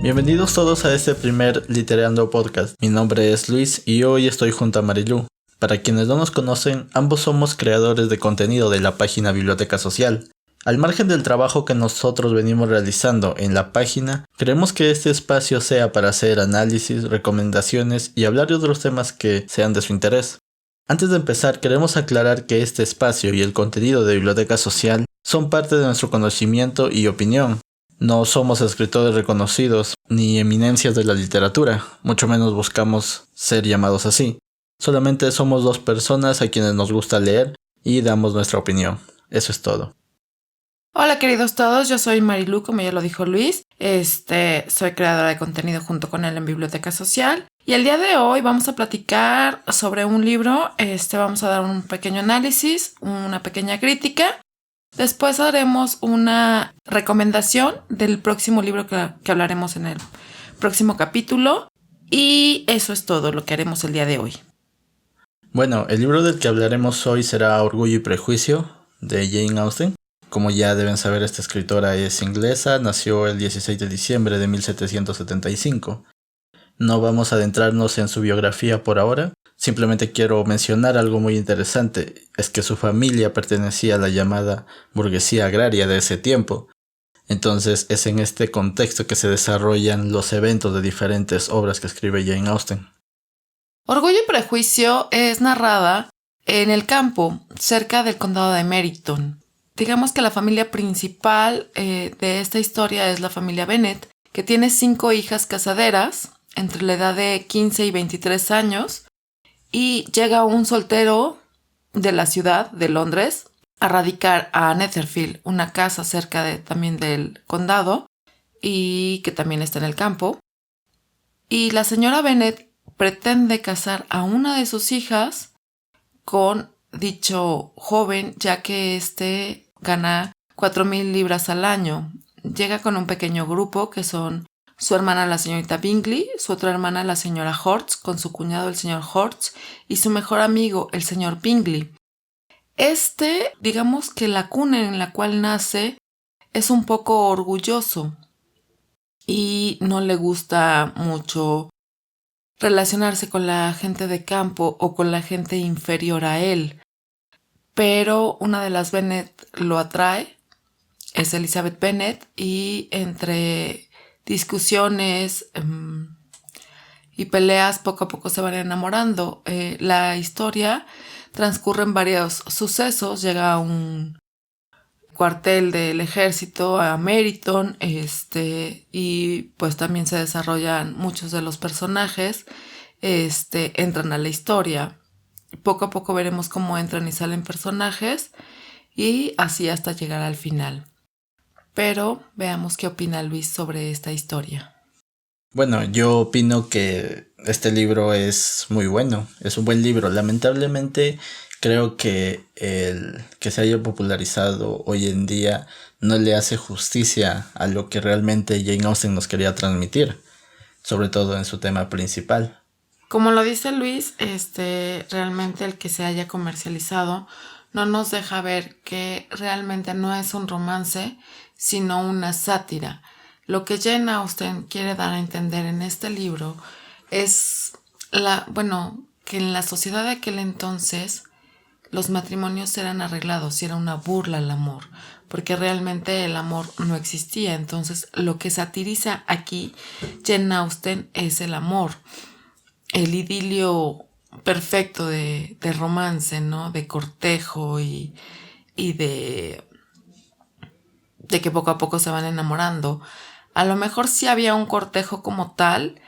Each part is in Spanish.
Bienvenidos todos a este primer Literando Podcast. Mi nombre es Luis y hoy estoy junto a Marilu. Para quienes no nos conocen, ambos somos creadores de contenido de la página Biblioteca Social. Al margen del trabajo que nosotros venimos realizando en la página, queremos que este espacio sea para hacer análisis, recomendaciones y hablar de otros temas que sean de su interés. Antes de empezar, queremos aclarar que este espacio y el contenido de Biblioteca Social son parte de nuestro conocimiento y opinión. No somos escritores reconocidos ni eminencias de la literatura, mucho menos buscamos ser llamados así. Solamente somos dos personas a quienes nos gusta leer y damos nuestra opinión. Eso es todo. Hola queridos todos, yo soy Marilu, como ya lo dijo Luis. Soy creadora de contenido junto con él en Biblioteca Social. Y el día de hoy vamos a platicar sobre un libro. Vamos a dar un pequeño análisis, una pequeña crítica. Después haremos una recomendación del próximo libro que hablaremos en el próximo capítulo. Y eso es todo lo que haremos el día de hoy. Bueno, el libro del que hablaremos hoy será Orgullo y Prejuicio, de Jane Austen. Como ya deben saber, esta escritora es inglesa, nació el 16 de diciembre de 1775. No vamos a adentrarnos en su biografía por ahora. Simplemente quiero mencionar algo muy interesante, es que su familia pertenecía a la llamada burguesía agraria de ese tiempo. Entonces es en este contexto que se desarrollan los eventos de diferentes obras que escribe Jane Austen. Orgullo y Prejuicio es narrada en el campo, cerca del condado de Meryton. Digamos que la familia principal de esta historia es la familia Bennet, que tiene 5 hijas casaderas, entre la edad de 15 y 23 años, y llega un soltero de la ciudad de Londres a radicar a Netherfield, una casa cerca también del condado y que también está en el campo. Y la señora Bennet pretende casar a una de sus hijas con dicho joven, ya que gana 4,000 libras al año. Llega con un pequeño grupo que son su hermana la señorita Bingley, su otra hermana la señora Hortz, con su cuñado el señor Hortz, y su mejor amigo el señor Bingley. Digamos que la cuna en la cual nace es un poco orgulloso y no le gusta mucho relacionarse con la gente de campo o con la gente inferior a él. Pero una de las Bennet lo atrae, es Elizabeth Bennet, y entre discusiones y peleas poco a poco se van enamorando. La historia transcurre en varios sucesos. Llega a un cuartel del ejército a Meryton, y pues también se desarrollan muchos de los personajes, entran a la historia. Poco a poco veremos cómo entran y salen personajes y así hasta llegar al final. Pero veamos qué opina Luis sobre esta historia. Bueno, yo opino que este libro es muy bueno, es un buen libro. Lamentablemente creo que el que se haya popularizado hoy en día no le hace justicia a lo que realmente Jane Austen nos quería transmitir, sobre todo en su tema principal. Como lo dice Luis, realmente el que se haya comercializado no nos deja ver que realmente no es un romance, sino una sátira. Lo que Jane Austen quiere dar a entender en este libro es que en la sociedad de aquel entonces los matrimonios eran arreglados y era una burla al amor, porque realmente el amor no existía. Entonces lo que satiriza aquí Jane Austen es el amor, el idilio perfecto de romance, ¿no? De cortejo y de que poco a poco se van enamorando. A lo mejor sí había un cortejo como tal,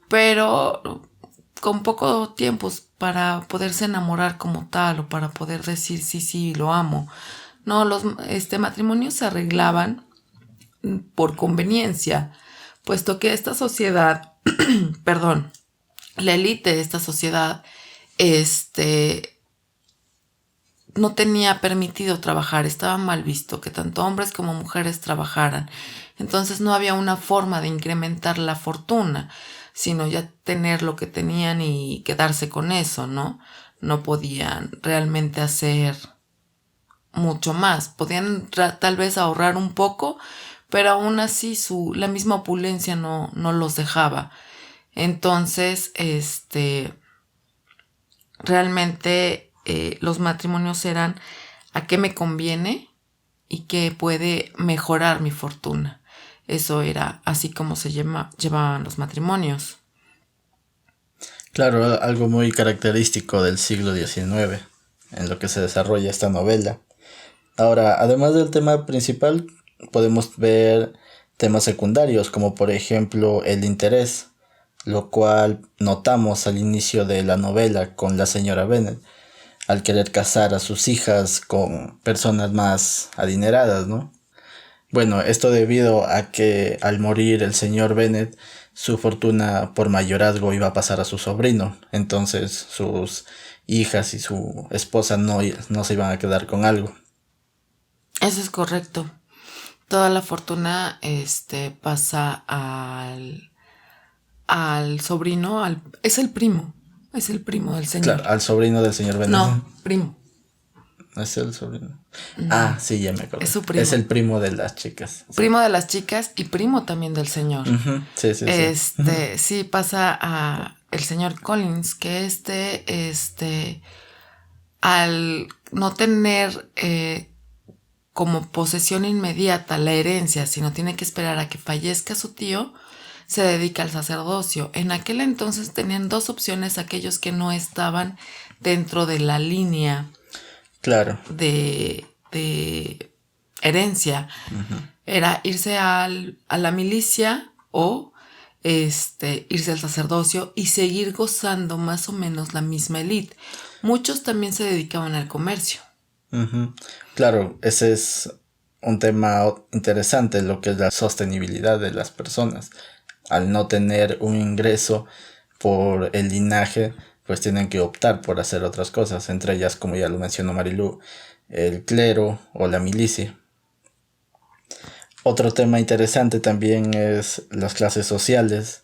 pero con poco tiempo para poderse enamorar como tal o para poder decir sí, lo amo. No, los matrimonios se arreglaban por conveniencia, puesto que esta sociedad, perdón, la élite de esta sociedad, no tenía permitido trabajar, estaba mal visto que tanto hombres como mujeres trabajaran. Entonces no había una forma de incrementar la fortuna, sino ya tener lo que tenían y quedarse con eso, ¿no? No podían realmente hacer mucho más. Podían tal vez ahorrar un poco, pero aún así la misma opulencia no los dejaba. Entonces, realmente los matrimonios eran a qué me conviene y qué puede mejorar mi fortuna. Eso era así como se llevaban los matrimonios. Claro, algo muy característico del siglo XIX, en lo que se desarrolla esta novela. Ahora, además del tema principal, podemos ver temas secundarios, como por ejemplo el interés, lo cual notamos al inicio de la novela con la señora Bennet, al querer casar a sus hijas con personas más adineradas, ¿no? Bueno, esto debido a que al morir el señor Bennet, su fortuna por mayorazgo iba a pasar a su sobrino. Entonces sus hijas y su esposa no se iban a quedar con algo. Eso es correcto. Toda la fortuna pasa al sobrino, es el primo del señor. Claro, al sobrino del señor Bennet. No, primo. ¿Es el sobrino? No, Ah, sí, ya me acuerdo. Es su primo. Es el primo de las chicas. Primo de las chicas y primo también del señor. Uh-huh. Sí. Sí, pasa a el señor Collins, que al no tener como posesión inmediata la herencia, sino tiene que esperar a que fallezca su tío, se dedica al sacerdocio. En aquel entonces tenían dos opciones aquellos que no estaban dentro de la línea. Claro. De herencia. Uh-huh. Era irse a la milicia o irse al sacerdocio y seguir gozando más o menos la misma élite. Muchos también se dedicaban al comercio. Uh-huh. Claro, ese es un tema interesante, lo que es la sostenibilidad de las personas. Al no tener un ingreso por el linaje, pues tienen que optar por hacer otras cosas, entre ellas, como ya lo mencionó Marilu, el clero o la milicia. Otro tema interesante también es las clases sociales,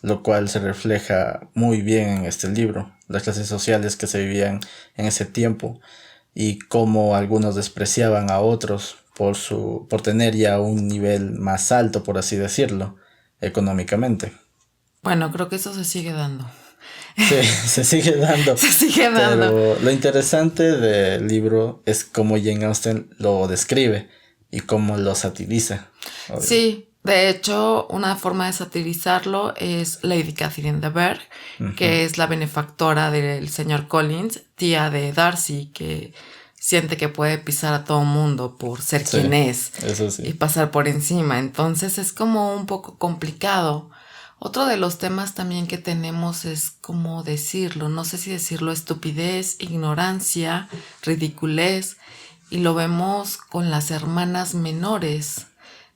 lo cual se refleja muy bien en este libro, las clases sociales que se vivían en ese tiempo y cómo algunos despreciaban a otros por tener ya un nivel más alto, por así decirlo, económicamente. Bueno, creo que eso se sigue dando. Sí, se sigue dando. Se sigue dando. Pero lo interesante del libro es cómo Jane Austen lo describe y cómo lo satiriza. Sí, de hecho, una forma de satirizarlo es Lady Catherine de Bourgh, uh-huh, que es la benefactora del señor Collins, tía de Darcy, que siente que puede pisar a todo mundo por ser quien es. Eso sí. Y pasar por encima. Entonces es como un poco complicado. Otro de los temas también que tenemos es cómo decirlo, no sé si decirlo estupidez, ignorancia, ridiculez, y lo vemos con las hermanas menores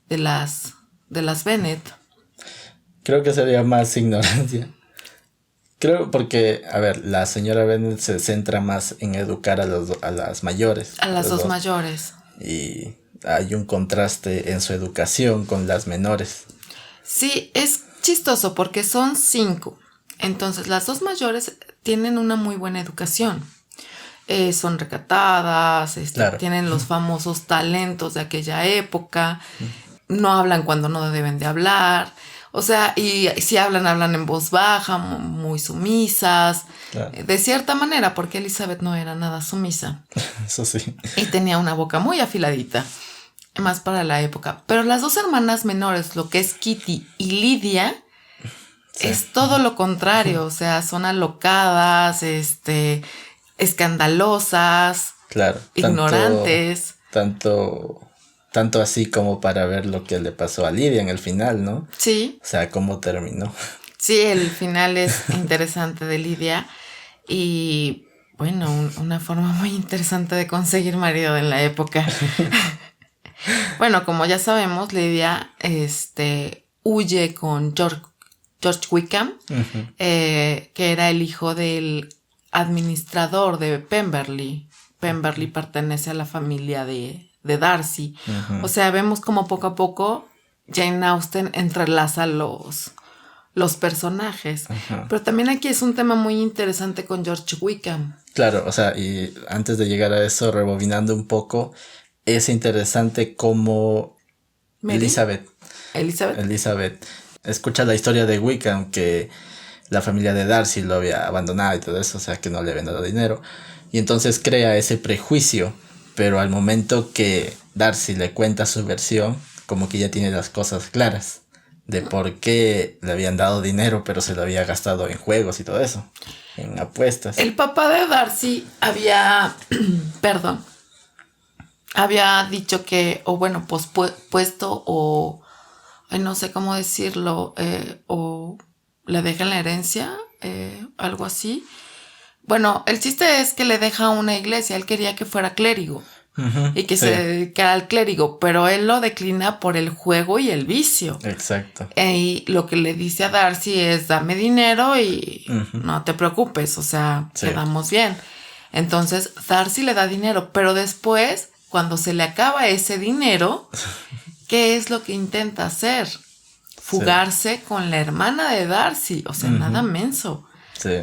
de las Bennet. Creo que sería más ignorancia. Creo porque, a ver, la señora Bennet se centra más en educar a las mayores. A las dos mayores. Y hay un contraste en su educación con las menores. Sí, es chistoso porque son 5. Entonces las dos mayores tienen una muy buena educación. Son recatadas, claro, tienen los famosos talentos de aquella época, no hablan cuando no deben de hablar, o sea, y si hablan en voz baja, muy sumisas, claro, de cierta manera, porque Elizabeth no era nada sumisa. Eso sí. Y tenía una boca muy afiladita, más para la época. Pero las dos hermanas menores, lo que es Kitty y Lydia, sí, es todo lo contrario, o sea, son alocadas, escandalosas, claro, ignorantes. Tanto así como para ver lo que le pasó a Lydia en el final, ¿no? Sí. O sea, cómo terminó. Sí, el final es interesante de Lydia. Y bueno, una forma muy interesante de conseguir marido en la época. Bueno, como ya sabemos, Lydia huye con George Wickham, uh-huh, que era el hijo del administrador de Pemberley. Pemberley pertenece a la familia de Darcy. Uh-huh. O sea, vemos como poco a poco Jane Austen entrelaza los personajes. Uh-huh. Pero también aquí es un tema muy interesante con George Wickham. Claro, o sea, y antes de llegar a eso, rebobinando un poco, es interesante cómo Mary. Elizabeth. Escucha la historia de Wickham, que la familia de Darcy lo había abandonado y todo eso, o sea, que no le habían dado dinero. Y entonces crea ese prejuicio, pero al momento que Darcy le cuenta su versión, como que ya tiene las cosas claras de por qué le habían dado dinero, pero se lo había gastado en juegos y todo eso, en apuestas. El papá de Darcy había, perdón, había dicho que, o bueno, pues puesto o, no sé cómo decirlo, o le dejan la herencia, algo así. Bueno, el chiste es que le deja una iglesia, él quería que fuera clérigo. Y que se dedicara al clérigo, pero él lo declina por el juego y el vicio. Exacto. Y lo que le dice a Darcy es: dame dinero y no te preocupes, o sea, quedamos bien. Entonces Darcy le da dinero, pero después, cuando se le acaba ese dinero, ¿qué es lo que intenta hacer? Fugarse con la hermana de Darcy, o sea, nada menso. Sí.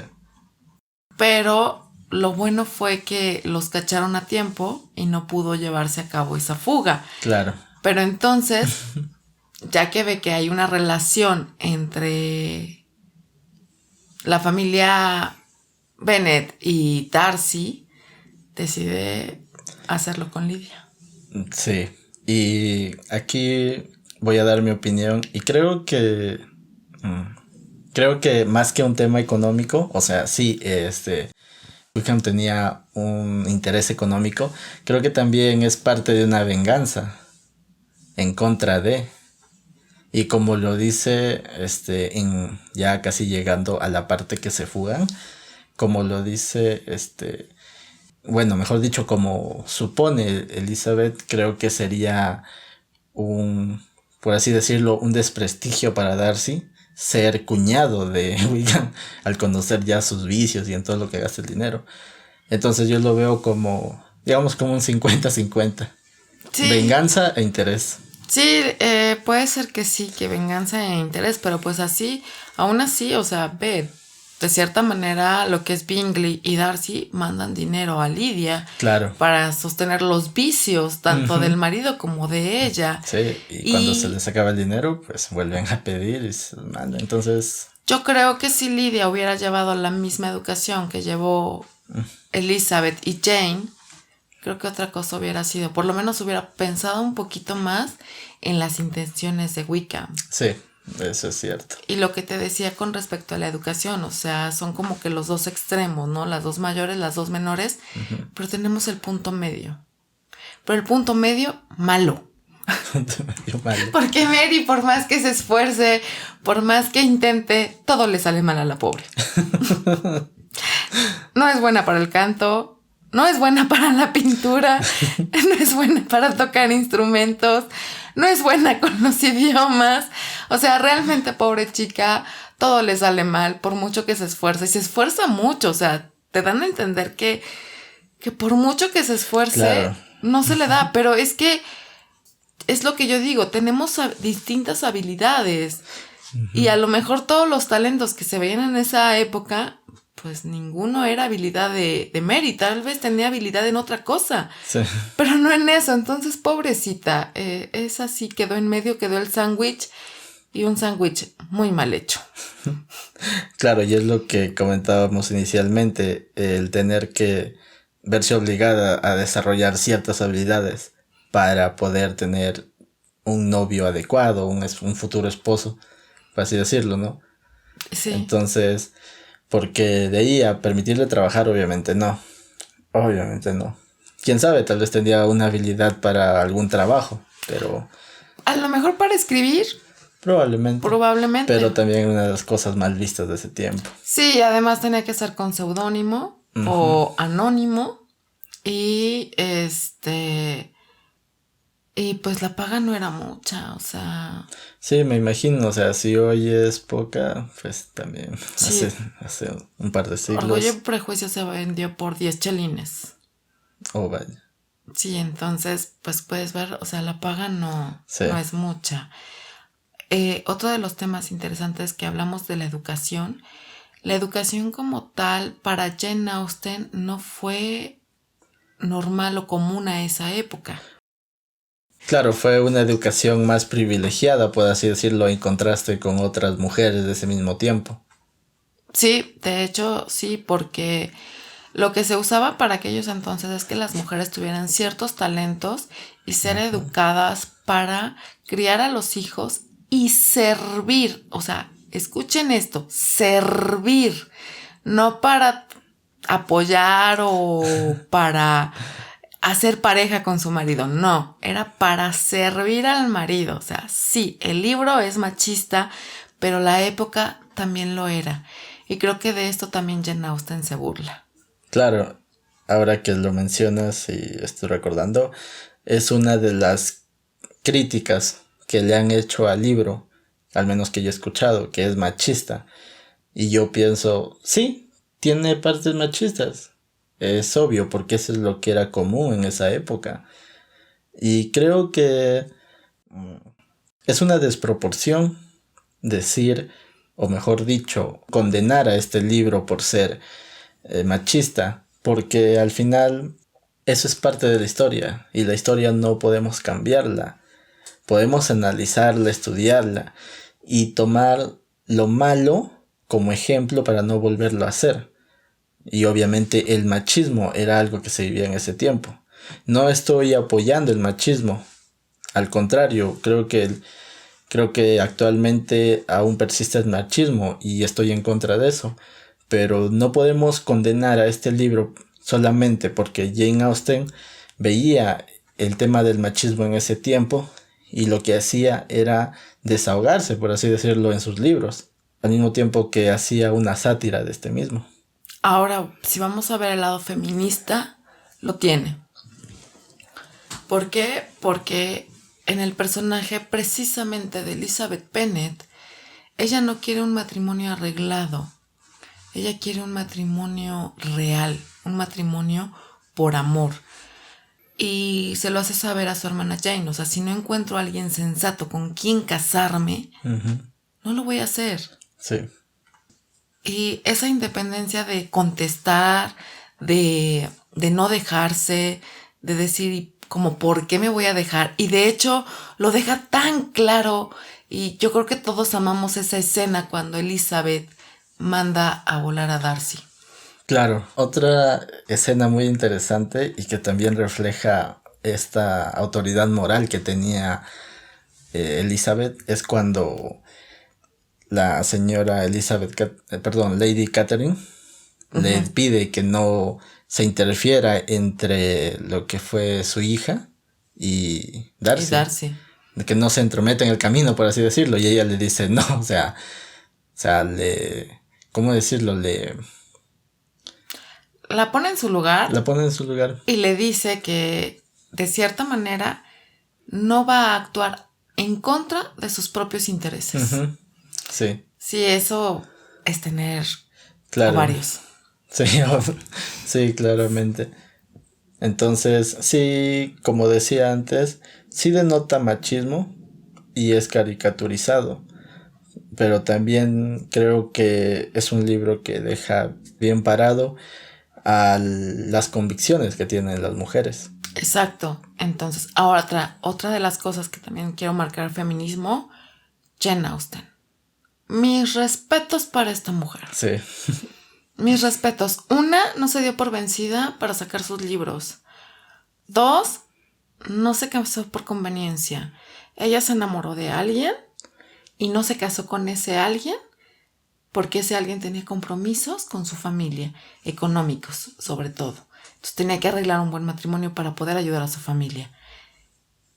Pero lo bueno fue que los cacharon a tiempo y no pudo llevarse a cabo esa fuga. Claro. Pero entonces, ya que ve que hay una relación entre la familia Bennet y Darcy, decide hacerlo con Lydia. Sí. Y aquí voy a dar mi opinión y creo que más que un tema económico, o sea, sí, Wickham tenía un interés económico, creo que también es parte de una venganza en contra de, y como lo dice ya casi llegando a la parte que se fugan, como lo dice bueno, mejor dicho, como supone Elizabeth, creo que sería por así decirlo, un desprestigio para Darcy ser cuñado de Wickham al conocer ya sus vicios y en todo lo que gasta el dinero. Entonces yo lo veo como, digamos, como un 50-50. Sí. Venganza e interés. Sí, puede ser que sí, que venganza e interés, pero pues así, aún así, o sea, ve, de cierta manera lo que es Bingley y Darcy mandan dinero a Lydia. Claro. Para sostener los vicios, tanto del marido como de ella. Sí, y cuando se les acaba el dinero, pues vuelven a pedir y se mandan. Entonces, yo creo que si Lydia hubiera llevado la misma educación que llevó Elizabeth y Jane, creo que otra cosa hubiera sido, por lo menos hubiera pensado un poquito más en las intenciones de Wickham. Sí, eso es cierto. Y lo que te decía con respecto a la educación, o sea, son como que los dos extremos, ¿no? Las dos mayores, las dos menores, pero tenemos el punto medio. Pero el punto medio, malo. Porque Mary, por más que se esfuerce, por más que intente, todo le sale mal a la pobre. No es buena para el canto, no es buena para la pintura, no es buena para tocar instrumentos, no es buena con los idiomas. O sea, realmente, pobre chica, todo le sale mal por mucho que se esfuerce. Y se esfuerza mucho, o sea, te dan a entender que por mucho que se esfuerce, claro, no se le da. Pero es que es lo que yo digo, tenemos distintas habilidades. Y a lo mejor todos los talentos que se veían en esa época, pues ninguno era habilidad de Mary. Tal vez tenía habilidad en otra cosa, sí, pero no en eso. Entonces, pobrecita, es así, quedó en medio, quedó el sándwich, y un sándwich muy mal hecho. Claro, y es lo que comentábamos inicialmente, el tener que verse obligada a desarrollar ciertas habilidades para poder tener un novio adecuado, un futuro esposo, por así decirlo, ¿no? Sí. Entonces, porque de ahí a permitirle trabajar, obviamente no. Quién sabe, tal vez tendría una habilidad para algún trabajo, pero... A lo mejor para escribir. Probablemente. Pero también una de las cosas mal vistas de ese tiempo. Sí, además tenía que ser con seudónimo o anónimo. Y y pues la paga no era mucha, o sea... Sí, me imagino, o sea, si hoy es poca, pues también sí. hace un par de siglos. Orgullo y Prejuicio se vendió por 10 chelines. Oh, vaya. Sí, entonces, pues puedes ver, o sea, la paga no es mucha. Otro de los temas interesantes que hablamos de la educación como tal para Jane Austen no fue normal o común a esa época. Claro, fue una educación más privilegiada, por así decirlo, en contraste con otras mujeres de ese mismo tiempo. Sí, de hecho, sí, porque lo que se usaba para aquellos entonces es que las mujeres tuvieran ciertos talentos y ser educadas para criar a los hijos y servir. O sea, escuchen esto, servir, no para apoyar o para hacer pareja con su marido, no, era para servir al marido. O sea, sí, el libro es machista, pero la época también lo era. Y creo que de esto también Jane Austen se burla. Claro, ahora que lo mencionas y estoy recordando, es una de las críticas que le han hecho al libro, al menos que yo he escuchado, que es machista. Y yo pienso, sí, tiene partes machistas. Es obvio, porque eso es lo que era común en esa época. Y creo que es una desproporción decir, o mejor dicho, condenar a este libro por ser machista, porque al final eso es parte de la historia y la historia no podemos cambiarla. Podemos analizarla, estudiarla y tomar lo malo como ejemplo para no volverlo a hacer. Y obviamente el machismo era algo que se vivía en ese tiempo. No estoy apoyando el machismo, al contrario, creo que actualmente aún persiste el machismo y estoy en contra de eso. Pero no podemos condenar a este libro solamente porque Jane Austen veía el tema del machismo en ese tiempo y lo que hacía era desahogarse, por así decirlo, en sus libros, al mismo tiempo que hacía una sátira de este mismo. Ahora, si vamos a ver el lado feminista, lo tiene. ¿Por qué? Porque en el personaje precisamente de Elizabeth Bennet, ella no quiere un matrimonio arreglado. Ella quiere un matrimonio real, un matrimonio por amor. Y se lo hace saber a su hermana Jane. O sea, si no encuentro a alguien sensato con quien casarme, no lo voy a hacer. Sí. Y esa independencia de contestar, de no dejarse, de decir como por qué me voy a dejar. Y de hecho lo deja tan claro. Y yo creo que todos amamos esa escena cuando Elizabeth manda a volar a Darcy. Claro, otra escena muy interesante y que también refleja esta autoridad moral que tenía Elizabeth es cuando la señora Lady Catherine le pide que no se interfiera entre lo que fue su hija y Darcy. Y Darcy. Que no se entrometa en el camino, por así decirlo. Y ella le dice no, o sea, ¿cómo decirlo? La pone en su lugar. La pone en su lugar. Y le dice que, de cierta manera, no va a actuar en contra de sus propios intereses. Sí. Sí, eso es tener ovarios. Sí, sí, claramente. Entonces, sí, como decía antes, sí denota machismo y es caricaturizado. Pero también creo que es un libro que deja bien parado a las convicciones que tienen las mujeres. Exacto. Entonces, ahora otra de las cosas que también quiero marcar feminismo, Jane Austen. Mis respetos para esta mujer. Sí. Mis respetos. Una, no se dio por vencida para sacar sus libros. Dos, no se casó por conveniencia. Ella se enamoró de alguien y no se casó con ese alguien porque ese alguien tenía compromisos con su familia, económicos sobre todo. Entonces tenía que arreglar un buen matrimonio para poder ayudar a su familia.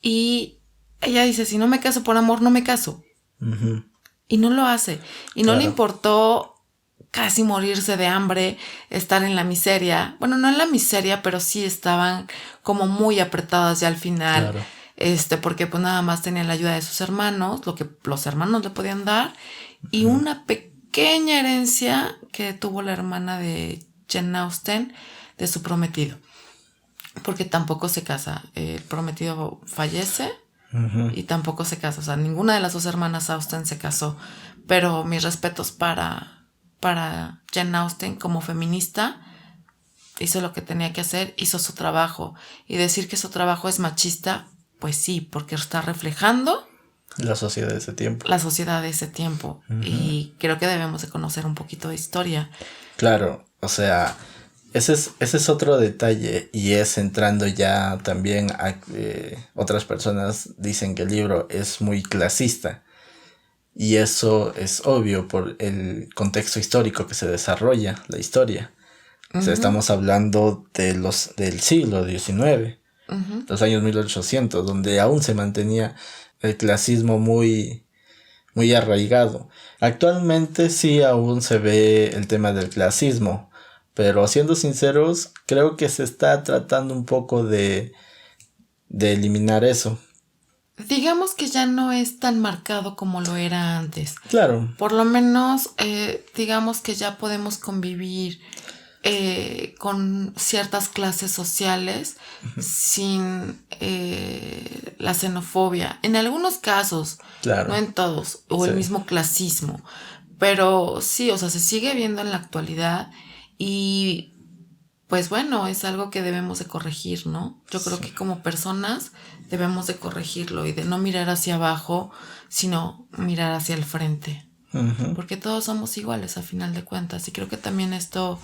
Y ella dice, si no me caso por amor, no me caso. Y no lo hace. Y no le importó casi morirse de hambre, estar en la miseria. Bueno, no en la miseria, pero sí estaban como muy apretadas ya al final. Porque pues nada más tenían la ayuda de sus hermanos, lo que los hermanos le podían dar, y una pequeña herencia que tuvo la hermana de Jane Austen de su prometido. Porque tampoco se casa. El prometido fallece y tampoco se casa. O sea, ninguna de las dos hermanas Austen se casó. Pero mis respetos para Jane Austen como feminista. Hizo lo que tenía que hacer, hizo su trabajo. Y decir que su trabajo es machista, pues sí, porque está reflejando la sociedad de ese tiempo. La sociedad de ese tiempo. Uh-huh. Y creo que debemos de conocer un poquito de historia. Claro, o sea, ese es otro detalle, y es entrando ya también a otras personas dicen que el libro es muy clasista, y eso es obvio por el contexto histórico que se desarrolla la historia. Uh-huh. O sea, estamos hablando del siglo XIX, uh-huh, los años 1800, donde aún se mantenía el clasismo muy, muy arraigado. Actualmente sí aún se ve el tema del clasismo, pero siendo sinceros, creo que se está tratando un poco de eliminar eso. Digamos que ya no es tan marcado como lo era antes. Claro. Por lo menos, digamos que ya podemos convivir con ciertas clases sociales, uh-huh, sin la xenofobia. En algunos casos, claro, no en todos, o sí, el mismo clasismo. Pero sí, o sea, se sigue viendo en la actualidad, y pues bueno, es algo que debemos de corregir, ¿no? Yo creo que como personas debemos de corregirlo y de no mirar hacia abajo, sino mirar hacia el frente. Uh-huh. Porque todos somos iguales a final de cuentas. Y creo que también esto,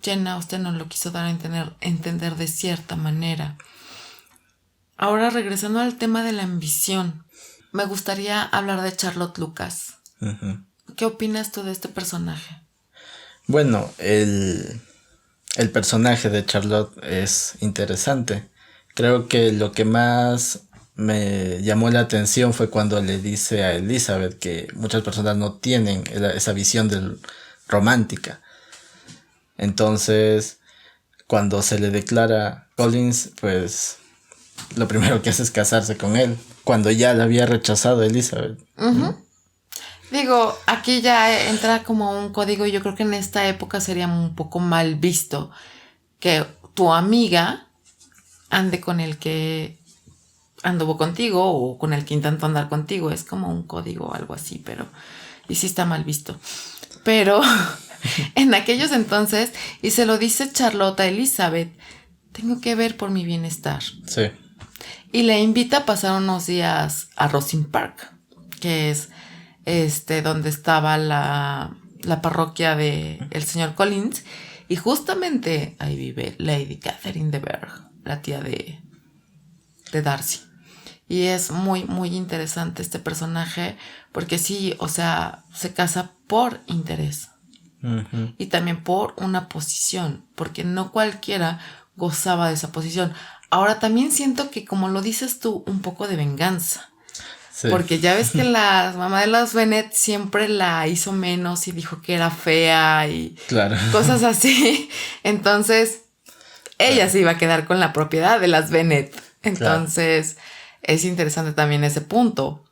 Jenna, usted nos lo quiso dar a entender de cierta manera. Ahora, regresando al tema de la ambición, me gustaría hablar de Charlotte Lucas. Uh-huh. ¿Qué opinas tú de este personaje? Bueno, el personaje de Charlotte es interesante. Creo que lo que más me llamó la atención fue cuando le dice a Elizabeth que muchas personas no tienen esa visión romántica. Entonces, cuando se le declara Collins, pues lo primero que hace es casarse con él, cuando ya la había rechazado Elizabeth. Uh-huh. Digo, aquí ya entra como un código, y yo creo que en esta época sería un poco mal visto que tu amiga ande con el que anduvo contigo o con el que intentó andar contigo. Es como un código o algo así, y sí está mal visto. Pero en aquellos entonces, y se lo dice Charlotte a Elizabeth, tengo que ver por mi bienestar. Sí. Y le invita a pasar unos días a Rossin Park, que es donde estaba la parroquia de el señor Collins, y justamente ahí vive Lady Catherine de Bourgh, la tía de Darcy. Y es muy, muy interesante este personaje, porque sí, o sea, se casa por interés. Uh-huh. Y también por una posición, porque no cualquiera gozaba de esa posición. Ahora también siento que, como lo dices tú, un poco de venganza. Sí. Porque ya ves que la mamá de los Bennet siempre la hizo menos y dijo que era fea y claro, cosas así. Entonces, ella se iba a quedar con la propiedad de las Bennet. Entonces, claro, es interesante también ese punto.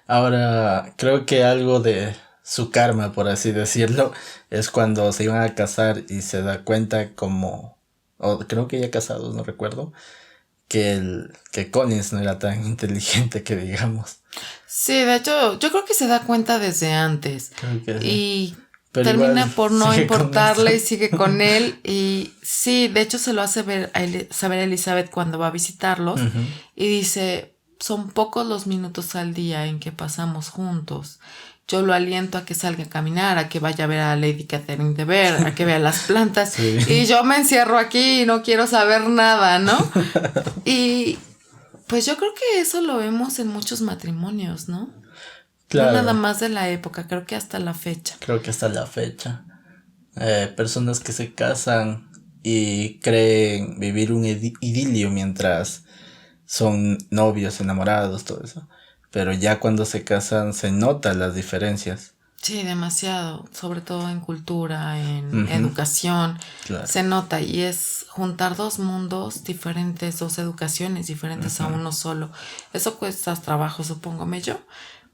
Ahora, creo que algo de su karma, por así decirlo, es cuando se iban a casar y se da cuenta creo que ya casados, no recuerdo, que Collins no era tan inteligente que digamos. Sí, de hecho, yo creo que se da cuenta desde antes. Creo que sí. Y pero termina por no importarle y sigue con él. Y sí, de hecho se lo hace saber a Elizabeth cuando va a visitarlos. Uh-huh. Y dice, son pocos los minutos al día en que pasamos juntos. Yo lo aliento a que salga a caminar, a que vaya a ver a Lady Catherine de Bourgh, a que vea las plantas. Sí. Y yo me encierro aquí y no quiero saber nada, ¿no? Y pues yo creo que eso lo vemos en muchos matrimonios, ¿no? Claro. No nada más de la época, creo que hasta la fecha. Personas que se casan y creen vivir un idilio mientras son novios, enamorados, todo eso. Pero ya cuando se casan se notan las diferencias. Sí, demasiado, sobre todo en cultura, en educación, claro, se nota, y es juntar dos mundos diferentes, dos educaciones diferentes a uno solo. Eso cuesta trabajo, supóngome yo,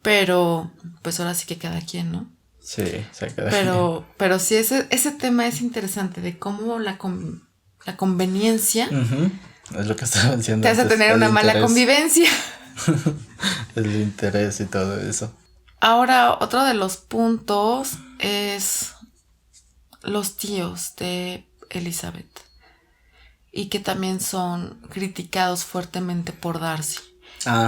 pero pues ahora sí que cada quien, ¿no? Sí, o sea, cada quien. Pero sí, ese tema es interesante, de cómo la conveniencia es lo que estaba diciendo te hace antes, tener una mala convivencia. El interés y todo eso. Ahora, otro de los puntos es los tíos de Elizabeth, y que también son criticados fuertemente por Darcy.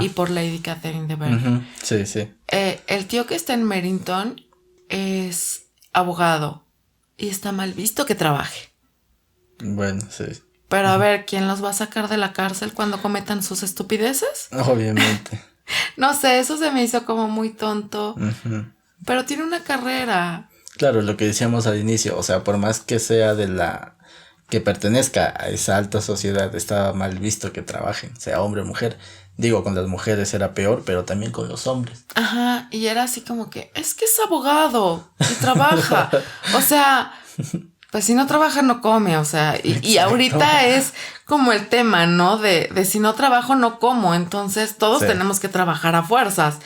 y por Lady Catherine de Bourgh. Uh-huh. Sí, sí. El tío que está en Merrington es abogado y está mal visto que trabaje. Bueno, sí. Pero a ver, ¿quién los va a sacar de la cárcel cuando cometan sus estupideces? Obviamente. No sé, eso se me hizo como muy tonto. Uh-huh. Pero tiene una carrera. Claro, lo que decíamos al inicio, o sea, por más que sea que pertenezca a esa alta sociedad, estaba mal visto que trabajen, sea hombre o mujer. Digo, con las mujeres era peor, pero también con los hombres. Ajá, y era así como que, es que es abogado y trabaja. O sea, pues si no trabaja no come, o sea, y ahorita es como el tema, ¿no? De si no trabajo no como, entonces todos tenemos que trabajar a fuerzas.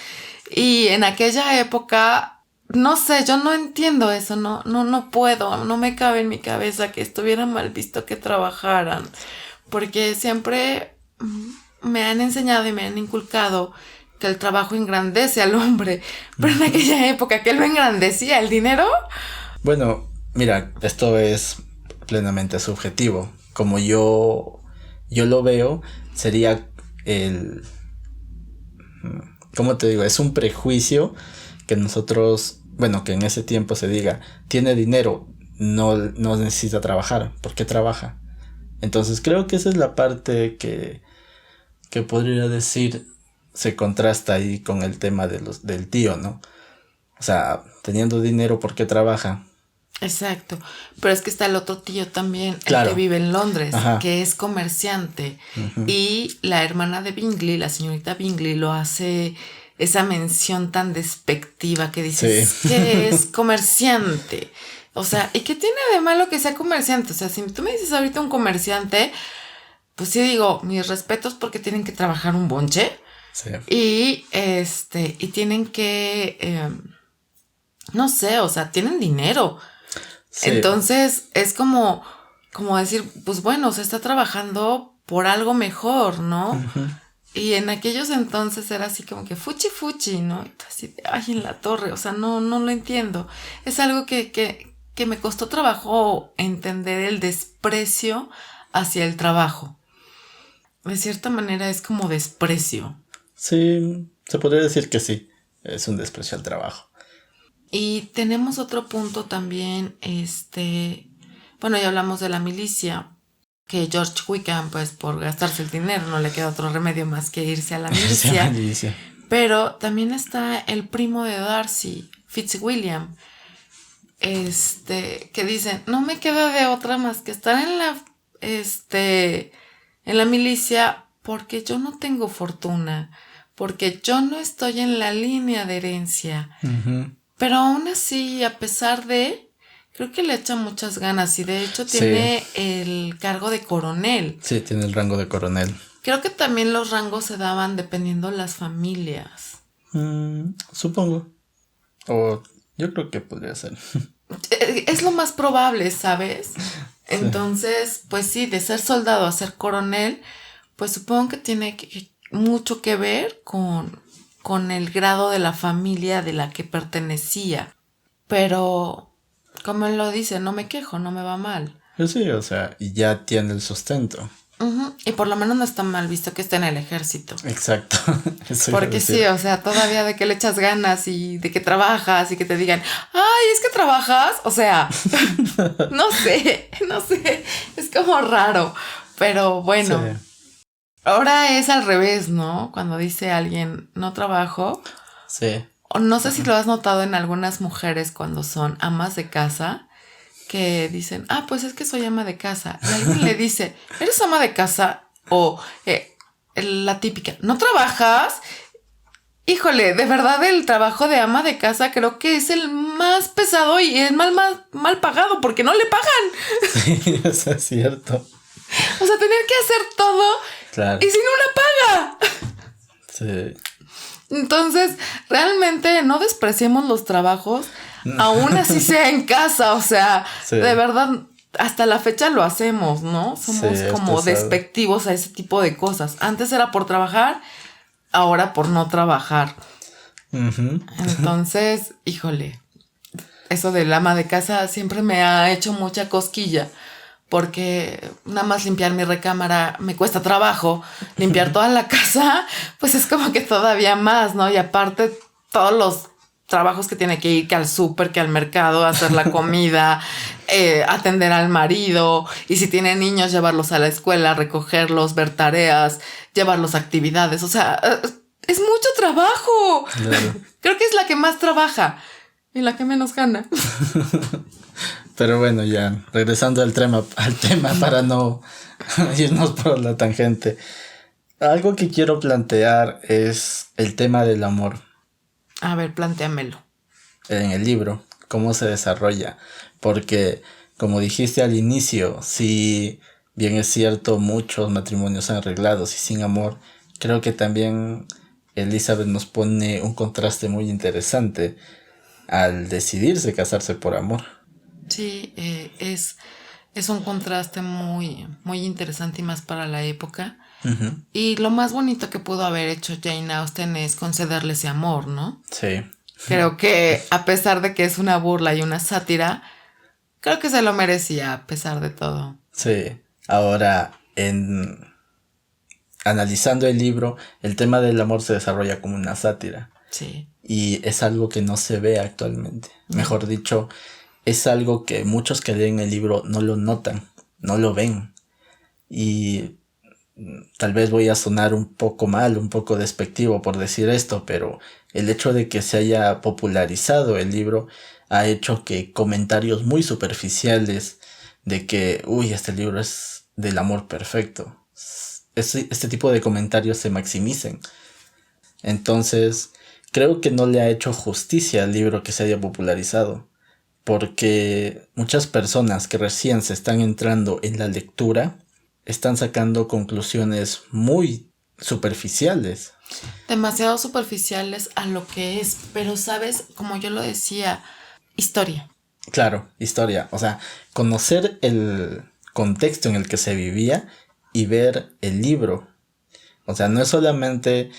Y en aquella época, no sé, yo no entiendo eso, no puedo, no me cabe en mi cabeza que estuviera mal visto que trabajaran, porque siempre me han enseñado y me han inculcado que el trabajo engrandece al hombre, pero en aquella época, ¿qué lo engrandecía? ¿El dinero? Bueno, mira, esto es plenamente subjetivo. Como yo lo veo, sería ¿cómo te digo? Es un prejuicio que nosotros, bueno, que en ese tiempo se diga, tiene dinero, no necesita trabajar. ¿Por qué trabaja? Entonces creo que esa es la parte que podría decir se contrasta ahí con el tema del tío, ¿no? O sea, teniendo dinero, ¿por qué trabaja? Exacto, pero es que está el otro tío también, claro, el que vive en Londres, ajá, que es comerciante, uh-huh, y la hermana de Bingley, la señorita Bingley, lo hace esa mención tan despectiva que dice que es comerciante. O sea, ¿y qué tiene de malo que sea comerciante? O sea, si tú me dices ahorita un comerciante, pues sí digo, mis respetos porque tienen que trabajar un bonche. Sí. Y tienen que, no sé, o sea, tienen dinero. Sí. Entonces es como decir, pues bueno, se está trabajando por algo mejor, ¿no? Uh-huh. Y en aquellos entonces era así como que fuchi, ¿no? Así, ay, en la torre, o sea, no lo entiendo. Es algo que me costó trabajo entender el desprecio hacia el trabajo. De cierta manera es como desprecio. Sí, se podría decir que sí, es un desprecio al trabajo. Y tenemos otro punto también, bueno, ya hablamos de la milicia, que George Wickham, pues por gastarse el dinero no le queda otro remedio más que irse a la milicia. Pero también está el primo de Darcy, Fitzwilliam, que dicen, no me queda de otra más que estar en la milicia porque yo no tengo fortuna, porque yo no estoy en la línea de herencia. Uh-huh. Pero aún así, a pesar de, creo que le echa muchas ganas y de hecho tiene el cargo de coronel. Sí, tiene el rango de coronel. Creo que también los rangos se daban dependiendo de las familias. Supongo. O yo creo que podría ser. Es lo más probable, ¿sabes? Sí. Entonces, pues sí, de ser soldado a ser coronel, pues supongo que tiene mucho que ver con el grado de la familia de la que pertenecía. Pero, como él lo dice, no me quejo, no me va mal. Pues sí, o sea, y ya tiene el sustento. Uh-huh. Y por lo menos no está mal visto que esté en el ejército. Exacto. Porque sí, o sea, todavía de que le echas ganas y de que trabajas y que te digan, ay, es que trabajas, o sea, no sé, es como raro, pero bueno. Sí. Ahora es al revés, ¿no? Cuando dice alguien, no trabajo. Sí. O no sé si lo has notado en algunas mujeres cuando son amas de casa, que dicen, pues es que soy ama de casa. Y alguien le dice, ¿eres ama de casa? O la típica, ¿no trabajas? Híjole, de verdad el trabajo de ama de casa creo que es el más pesado y es mal pagado porque no le pagan. Sí, eso es cierto. O sea, tener que hacer todo, claro, y sin una paga. Sí. Entonces, realmente no despreciemos los trabajos, aún así sea en casa, o sea, sí, de verdad, hasta la fecha lo hacemos, ¿no? Somos como despectivos a ese tipo de cosas. Antes era por trabajar, ahora por no trabajar. Uh-huh. Entonces, híjole, eso del ama de casa siempre me ha hecho mucha cosquilla, porque nada más limpiar mi recámara me cuesta trabajo, limpiar toda la casa, pues es como que todavía más, ¿no? Y aparte todos los trabajos que tiene que ir, que al súper, que al mercado, hacer la comida, atender al marido, y si tiene niños, llevarlos a la escuela, recogerlos, ver tareas, llevarlos a actividades, o sea, es mucho trabajo. Claro. Creo que es la que más trabaja y la que menos gana. Pero bueno, ya regresando al tema para no irnos por la tangente. Algo que quiero plantear es el tema del amor. A ver, plantéamelo. En el libro, cómo se desarrolla. Porque, como dijiste al inicio, si bien es cierto, muchos matrimonios son arreglados y sin amor, creo que también Elizabeth nos pone un contraste muy interesante al decidirse casarse por amor. Sí, es un contraste muy, muy interesante y más para la época. Uh-huh. Y lo más bonito que pudo haber hecho Jane Austen es concederle ese amor, ¿no? Sí. Creo que a pesar de que es una burla y una sátira, creo que se lo merecía a pesar de todo. Sí. Ahora, analizando el libro, el tema del amor se desarrolla como una sátira. Sí. Y es algo que no se ve actualmente. Mejor dicho, es algo que muchos que leen el libro no lo notan, no lo ven. Y tal vez voy a sonar un poco mal, un poco despectivo por decir esto, pero el hecho de que se haya popularizado el libro ha hecho que comentarios muy superficiales de que, este libro es del amor perfecto, este tipo de comentarios se maximicen. Entonces, creo que no le ha hecho justicia al libro que se haya popularizado, porque muchas personas que recién se están entrando en la lectura están sacando conclusiones muy superficiales. Demasiado superficiales a lo que es, pero sabes, como yo lo decía, historia. Claro, historia, o sea, conocer el contexto en el que se vivía y ver el libro. O sea, no es solamente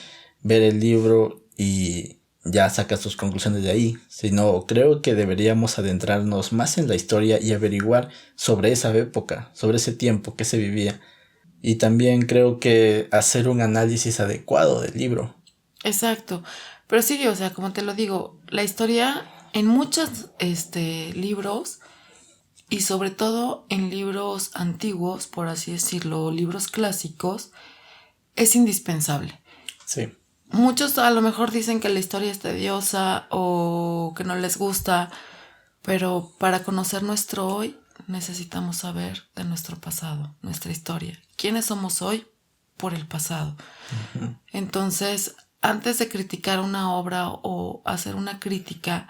ver el libro y ya sacas tus conclusiones de ahí, sino creo que deberíamos adentrarnos más en la historia y averiguar sobre esa época, sobre ese tiempo que se vivía. Y también creo que hacer un análisis adecuado del libro. Exacto, pero sí, o sea, como te lo digo, la historia en muchos libros y sobre todo en libros antiguos, por así decirlo, libros clásicos, es indispensable. Sí. Muchos a lo mejor dicen que la historia es tediosa o que no les gusta, pero para conocer nuestro hoy necesitamos saber de nuestro pasado, nuestra historia. ¿Quiénes somos hoy? Por el pasado. Uh-huh. Entonces, antes de criticar una obra o hacer una crítica,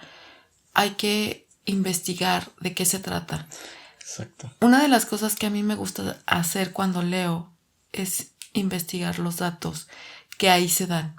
hay que investigar de qué se trata. Exacto. Una de las cosas que a mí me gusta hacer cuando leo es investigar los datos que ahí se dan.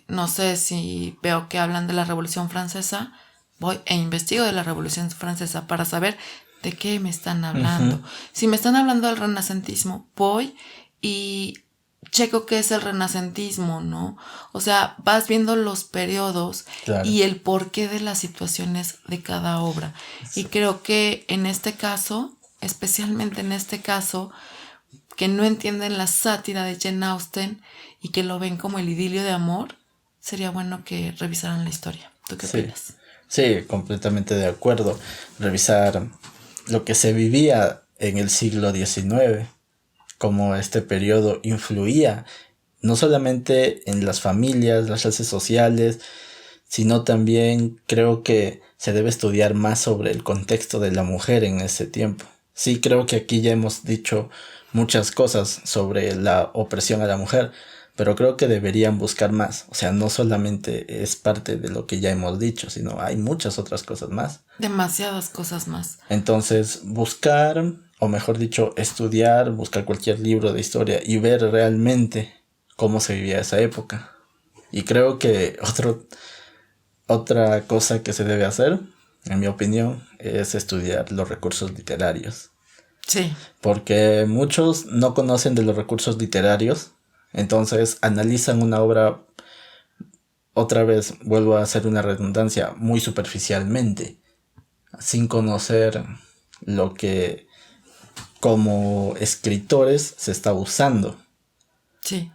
No sé, si veo que hablan de la Revolución Francesa, voy e investigo de la Revolución Francesa para saber de qué me están hablando. Uh-huh. Si me están hablando del renacentismo, voy y checo qué es el renacentismo, ¿no? O sea, vas viendo los periodos, claro, y el porqué de las situaciones de cada obra. Sí. Y creo que en este caso, especialmente en este caso, que no entienden la sátira de Jane Austen y que lo ven como el idilio de amor, sería bueno que revisaran la historia. ¿Tú qué opinas? Sí, completamente de acuerdo. Revisar lo que se vivía en el siglo XIX, cómo este periodo influía no solamente en las familias, las clases sociales, sino también creo que se debe estudiar más sobre el contexto de la mujer en ese tiempo. Sí, creo que aquí ya hemos dicho muchas cosas sobre la opresión a la mujer, pero creo que deberían buscar más. O sea, no solamente es parte de lo que ya hemos dicho, sino hay muchas otras cosas más. Demasiadas cosas más. Entonces, buscar, o mejor dicho, estudiar, buscar cualquier libro de historia y ver realmente cómo se vivía esa época. Y creo que otra cosa que se debe hacer, en mi opinión, es estudiar los recursos literarios. Sí. Porque muchos no conocen de los recursos literarios, entonces analizan una obra, otra vez vuelvo a hacer una redundancia, muy superficialmente, sin conocer lo que como escritores se está usando. Sí.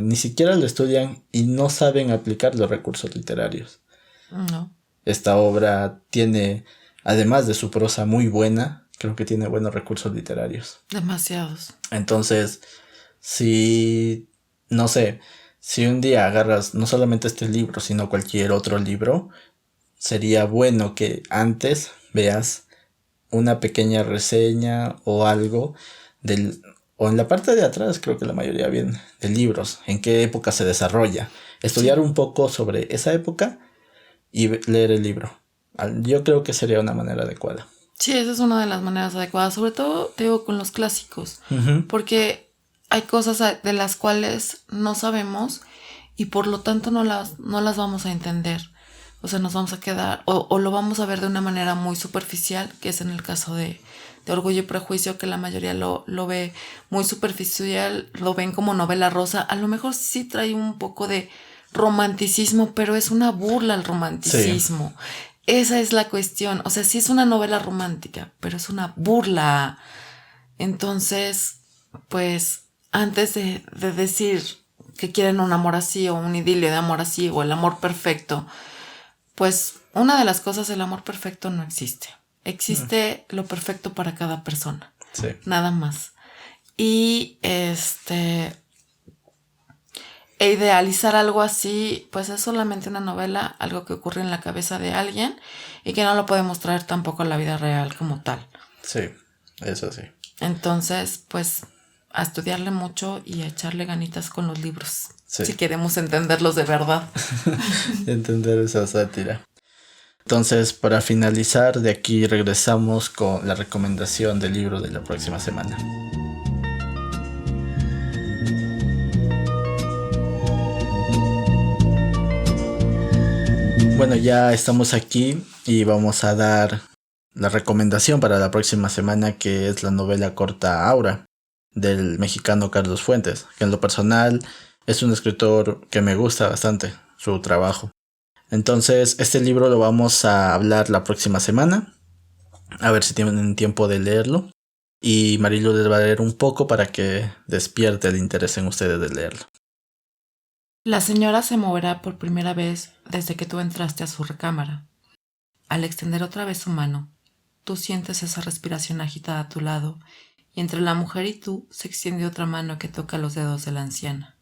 Ni siquiera lo estudian y no saben aplicar los recursos literarios. No. Esta obra tiene, además de su prosa muy buena, creo que tiene buenos recursos literarios. Demasiados. Entonces, si, no sé, si un día agarras no solamente este libro, sino cualquier otro libro, sería bueno que antes veas una pequeña reseña o algo o en la parte de atrás, creo que la mayoría viene de libros, en qué época se desarrolla. Estudiar un poco sobre esa época y leer el libro. Yo creo que sería una manera adecuada. Sí, esa es una de las maneras adecuadas, sobre todo, te digo, con los clásicos, porque hay cosas de las cuales no sabemos y por lo tanto no las vamos a entender. O sea, nos vamos a quedar, o lo vamos a ver de una manera muy superficial, que es en el caso de Orgullo y Prejuicio, que la mayoría lo ve muy superficial, lo ven como novela rosa. A lo mejor sí trae un poco de romanticismo, pero es una burla al romanticismo. Sí. Esa es la cuestión. O sea, sí es una novela romántica, pero es una burla. Entonces, pues, antes de decir que quieren un amor así, o un idilio de amor así, o el amor perfecto, pues una de las cosas, el amor perfecto no existe. Existe lo perfecto para cada persona. Sí. Nada más. Y idealizar algo así, pues es solamente una novela, algo que ocurre en la cabeza de alguien y que no lo podemos traer tampoco a la vida real como tal. Sí, eso sí. Entonces, pues a estudiarle mucho y a echarle ganitas con los libros. Sí. Si queremos entenderlos de verdad. Entender esa sátira. Entonces, para finalizar, de aquí regresamos con la recomendación del libro de la próxima semana. Bueno, ya estamos aquí y vamos a dar la recomendación para la próxima semana, que es la novela corta Aura, del mexicano Carlos Fuentes, que en lo personal es un escritor que me gusta bastante su trabajo. Entonces, este libro lo vamos a hablar la próxima semana, a ver si tienen tiempo de leerlo, y Marilu les va a leer un poco para que despierte el interés en ustedes de leerlo. La señora se moverá por primera vez desde que tú entraste a su recámara. Al extender otra vez su mano, tú sientes esa respiración agitada a tu lado, y entre la mujer y tú se extiende otra mano que toca los dedos de la anciana.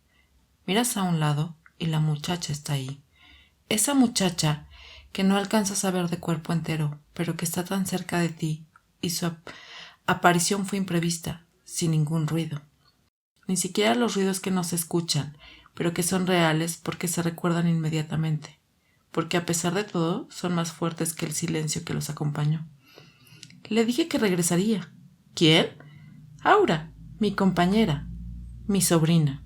Miras a un lado y la muchacha está ahí. Esa muchacha que no alcanzas a ver de cuerpo entero, pero que está tan cerca de ti, y su aparición fue imprevista, sin ningún ruido. Ni siquiera los ruidos que no se escuchan, pero que son reales porque se recuerdan inmediatamente, porque a pesar de todo son más fuertes que el silencio que los acompañó. Le dije que regresaría. ¿Quién? Aura, mi compañera, mi sobrina.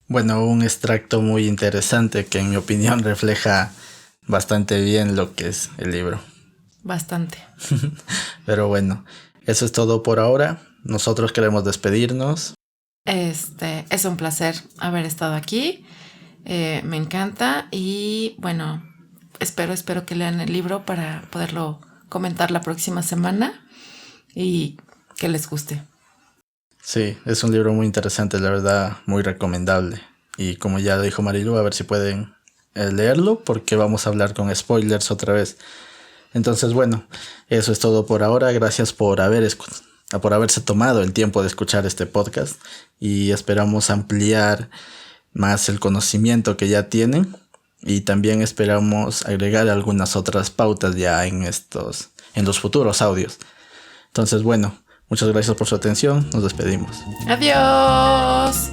Bueno, un extracto muy interesante que en mi opinión refleja bastante bien lo que es el libro. Bastante. Pero bueno, eso es todo por ahora. Nosotros queremos despedirnos. Es un placer haber estado aquí. Me encanta y bueno, espero que lean el libro para poderlo comentar la próxima semana y que les guste. Sí, es un libro muy interesante, la verdad, muy recomendable. Y como ya lo dijo Marilu, a ver si pueden leerlo, porque vamos a hablar con spoilers otra vez. Entonces, bueno, eso es todo por ahora. Gracias por haberse tomado el tiempo de escuchar este podcast. Y esperamos ampliar más el conocimiento que ya tienen. Y también esperamos agregar algunas otras pautas ya en los futuros audios. Entonces, bueno, muchas gracias por su atención. Nos despedimos. Adiós.